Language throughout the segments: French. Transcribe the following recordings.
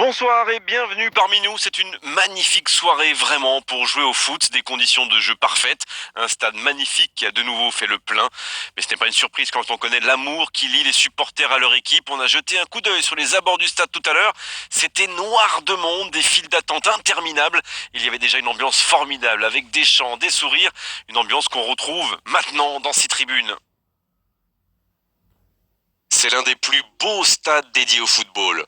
Bonsoir et bienvenue parmi nous. C'est une magnifique soirée vraiment pour jouer au foot, des conditions de jeu parfaites, un stade magnifique qui a de nouveau fait le plein. Mais ce n'est pas une surprise quand on connaît l'amour qui lie les supporters à leur équipe. On a jeté un coup d'œil sur les abords du stade tout à l'heure. C'était noir de monde, des files d'attente interminables. Il y avait déjà une ambiance formidable avec des chants, des sourires, une ambiance qu'on retrouve maintenant dans ces tribunes. C'est l'un des plus beaux stades dédiés au football.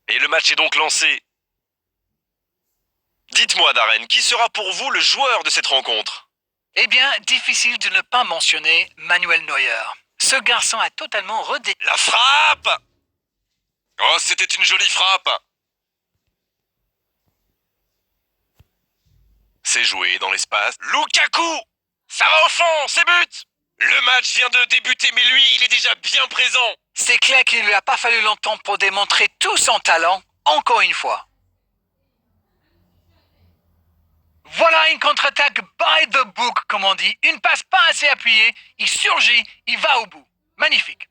Et le match est donc lancé. Dites-moi, Darren, qui sera pour vous le joueur de cette rencontre? Eh bien, difficile de ne pas mentionner Manuel Neuer. Ce garçon a totalement La frappe! Oh, c'était une jolie frappe! C'est joué dans l'espace. Lukaku! Ça va au fond, c'est but! Le match vient de débuter, mais lui, il est déjà bien présent. C'est clair qu'il ne lui a pas fallu longtemps pour démontrer tout son talent, encore une fois. Voilà une contre-attaque by the book, comme on dit. Une passe pas assez appuyée, il surgit, il va au bout. Magnifique.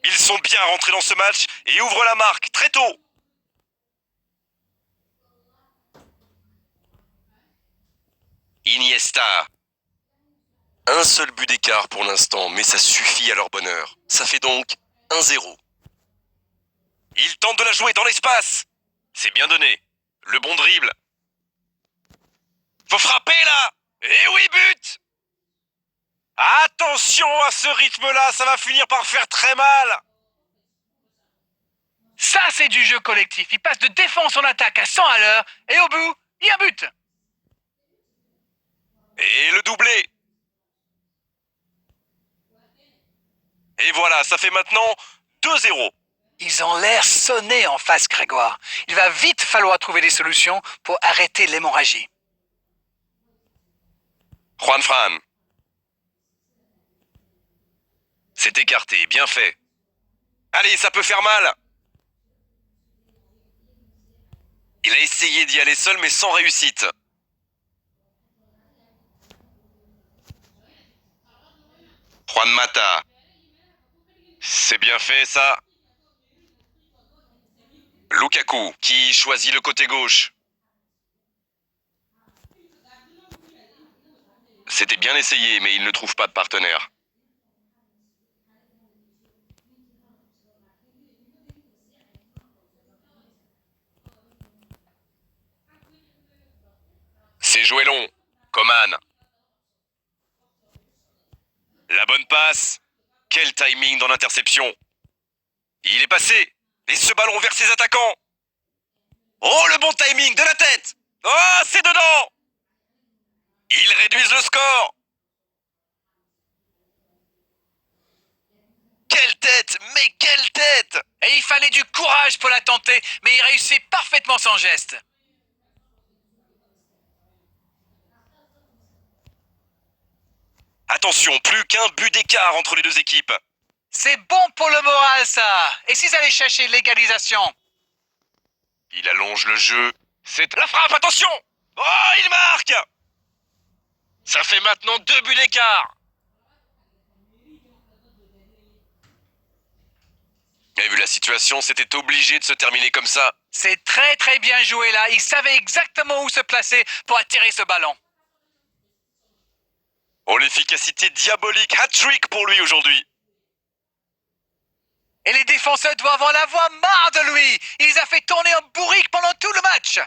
Ils sont bien rentrés dans ce match et ouvrent la marque très tôt. Iniesta. Un seul but d'écart pour l'instant, mais ça suffit à leur bonheur. Ça fait donc 1-0. Il tente de la jouer dans l'espace. C'est bien donné. Le bon dribble. Faut frapper là. Et oui, but. Attention à ce rythme-là, ça va finir par faire très mal. Ça, c'est du jeu collectif. Il passe de défense en attaque à 100 à l'heure, et au bout, il y a but. Et le doublé. Et voilà, ça fait maintenant 2-0. Ils ont l'air sonnés en face, Grégoire. Il va vite falloir trouver des solutions pour arrêter l'hémorragie. Juan Fran. C'est écarté, bien fait. Allez, ça peut faire mal. Il a essayé d'y aller seul, mais sans réussite. Juan Mata. C'est bien fait, ça. Lukaku, qui choisit le côté gauche. C'était bien essayé, mais il ne trouve pas de partenaire. C'est joué long. Coman. La bonne passe. Quel timing dans l'interception. Il est passé. Et ce ballon vers ses attaquants. Oh, le bon timing de la tête. Oh, c'est dedans. Ils réduisent le score. Quelle tête. Mais quelle tête. Et il fallait du courage pour la tenter, mais il réussit parfaitement son geste. Attention, plus qu'un but d'écart entre les deux équipes. C'est bon pour le moral, ça. Et s'ils allaient chercher l'égalisation? Il allonge le jeu. C'est la frappe, attention. Oh, il marque. Ça fait maintenant 2 buts d'écart. Et vu la situation, c'était obligé de se terminer comme ça. C'est très très bien joué là. Il savait exactement où se placer pour attirer ce ballon. Oh, l'efficacité diabolique, hat-trick pour lui aujourd'hui. Et les défenseurs doivent en avoir marre de lui. Il les a fait tourner en bourrique pendant tout le match.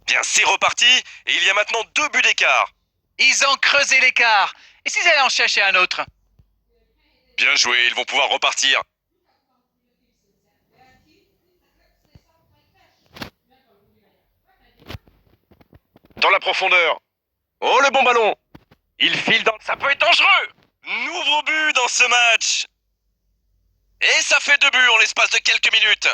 Bien, c'est reparti, et il y a maintenant 2 buts d'écart. Ils ont creusé l'écart. Et s'ils allaient en chercher un autre? Bien joué, ils vont pouvoir repartir. Dans la profondeur. Oh, le bon ballon. Il file dans... Ça peut être dangereux. Nouveau but dans ce match. Et ça fait 2 buts en l'espace de quelques minutes.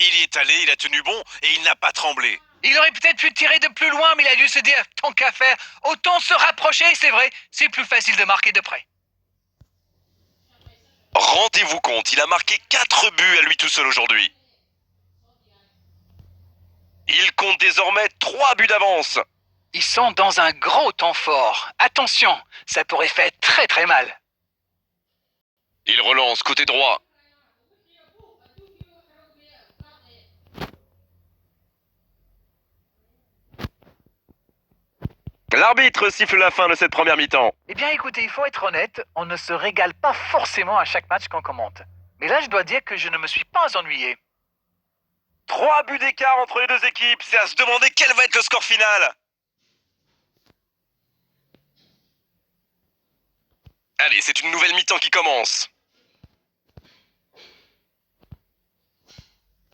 Il y est allé, il a tenu bon et il n'a pas tremblé. Il aurait peut-être pu tirer de plus loin, mais il a dû se dire, tant qu'à faire, autant se rapprocher, c'est vrai, c'est plus facile de marquer de près. Rendez-vous compte, il a marqué 4 buts à lui tout seul aujourd'hui. Il compte désormais 3 buts d'avance. Ils sont dans un gros temps fort. Attention, ça pourrait faire très très mal. Il relance côté droit. L'arbitre siffle la fin de cette première mi-temps. Eh bien écoutez, il faut être honnête, on ne se régale pas forcément à chaque match qu'on commente. Mais là, je dois dire que je ne me suis pas ennuyé. 3 buts d'écart entre les deux équipes, c'est à se demander quel va être le score final. Allez, c'est une nouvelle mi-temps qui commence.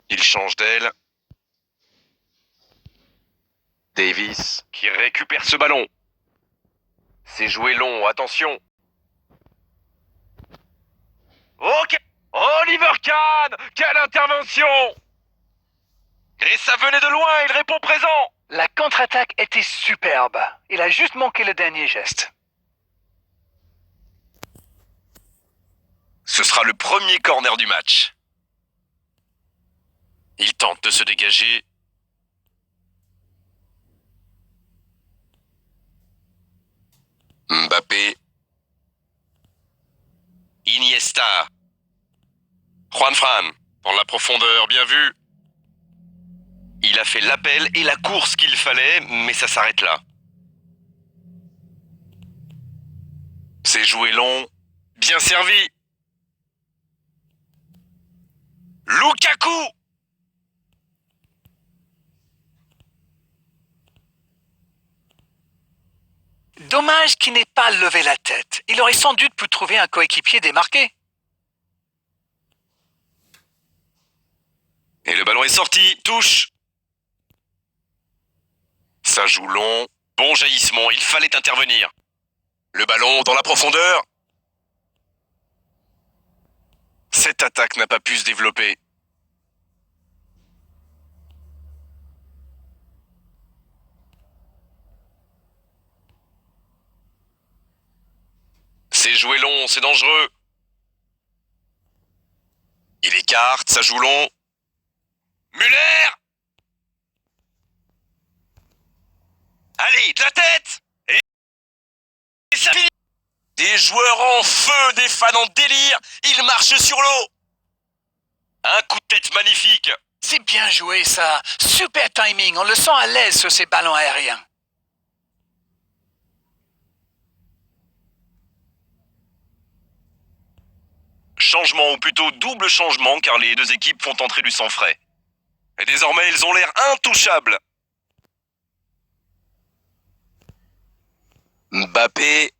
Il change d'aile. Davis qui récupère ce ballon. C'est joué long, attention. Ok. Oliver Kahn, quelle intervention! Et ça venait de loin, il répond présent. La contre-attaque était superbe. Il a juste manqué le dernier geste. Ce sera le premier corner du match. Il tente de se dégager. Mbappé. Iniesta. Juan Fran, dans la profondeur, bien vu. Il a fait l'appel et la course qu'il fallait, mais ça s'arrête là. C'est joué long, bien servi. Lukaku! Dommage qu'il n'ait pas levé la tête. Il aurait sans doute pu trouver un coéquipier démarqué. Et le ballon est sorti, touche. Ça joue long, bon jaillissement, il fallait intervenir. Le ballon dans la profondeur. Cette attaque n'a pas pu se développer. C'est joué long, c'est dangereux. Il écarte, ça joue long. Müller! Allez, de la tête! Et ça finit! Des joueurs en feu, des fans en délire, ils marchent sur l'eau! Un coup de tête magnifique! C'est bien joué ça. Super timing, on le sent à l'aise sur ces ballons aériens. Changement, ou plutôt double changement, car les deux équipes font entrer du sang frais. Et désormais, ils ont l'air intouchables. Mbappé.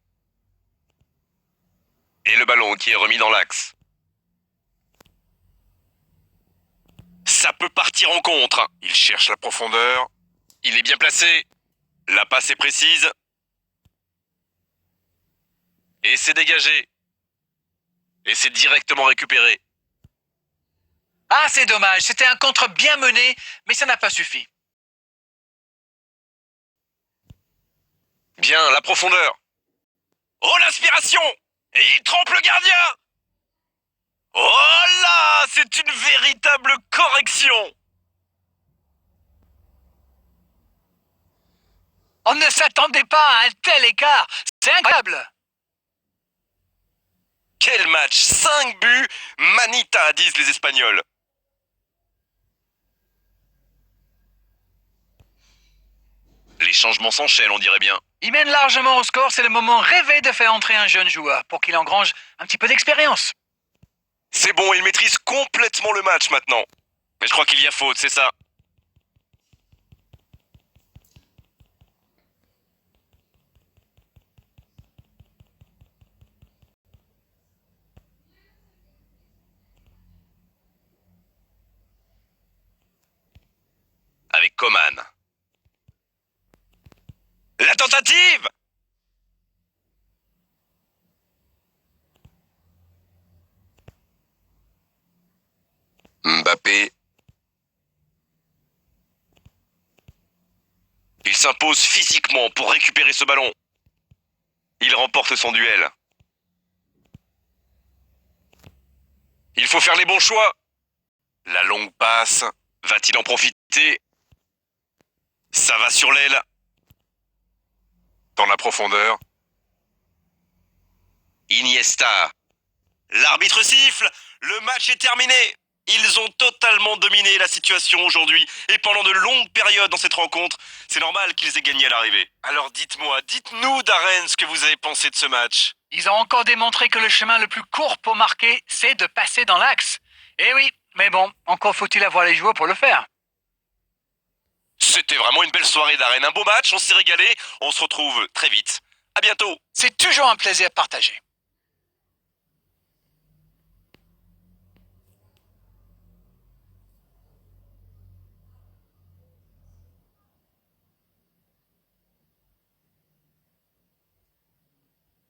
Et le ballon qui est remis dans l'axe. Ça peut partir en contre. Il cherche la profondeur. Il est bien placé. La passe est précise. Et c'est dégagé. Et c'est directement récupéré. Ah, c'est dommage, c'était un contre bien mené, mais ça n'a pas suffi. Bien, la profondeur. Oh, l'aspiration! Et il trompe le gardien! Oh là! C'est une véritable correction! On ne s'attendait pas à un tel écart. C'est incroyable. Quel match! 5 buts! Manita, disent les Espagnols. Les changements s'enchaînent, on dirait bien. Il mène largement au score, c'est le moment rêvé de faire entrer un jeune joueur pour qu'il engrange un petit peu d'expérience. C'est bon, il maîtrise complètement le match maintenant. Mais je crois qu'il y a faute, c'est ça. Avec Coman. La tentative! Mbappé. Il s'impose physiquement pour récupérer ce ballon. Il remporte son duel. Il faut faire les bons choix. La longue passe. Va-t-il en profiter? Ça va sur l'aile. Dans la profondeur. Iniesta. L'arbitre siffle. Le match est terminé. Ils ont totalement dominé la situation aujourd'hui et pendant de longues périodes dans cette rencontre. C'est normal qu'ils aient gagné à l'arrivée. Alors dites-nous Darren ce que vous avez pensé de ce match. Ils ont encore démontré que le chemin le plus court pour marquer, c'est de passer dans l'axe. Eh oui, mais bon, encore faut-il avoir les joueurs pour le faire. C'était vraiment une belle soirée Darren, un beau match, on s'est régalé, on se retrouve très vite. À bientôt. C'est toujours un plaisir partagé.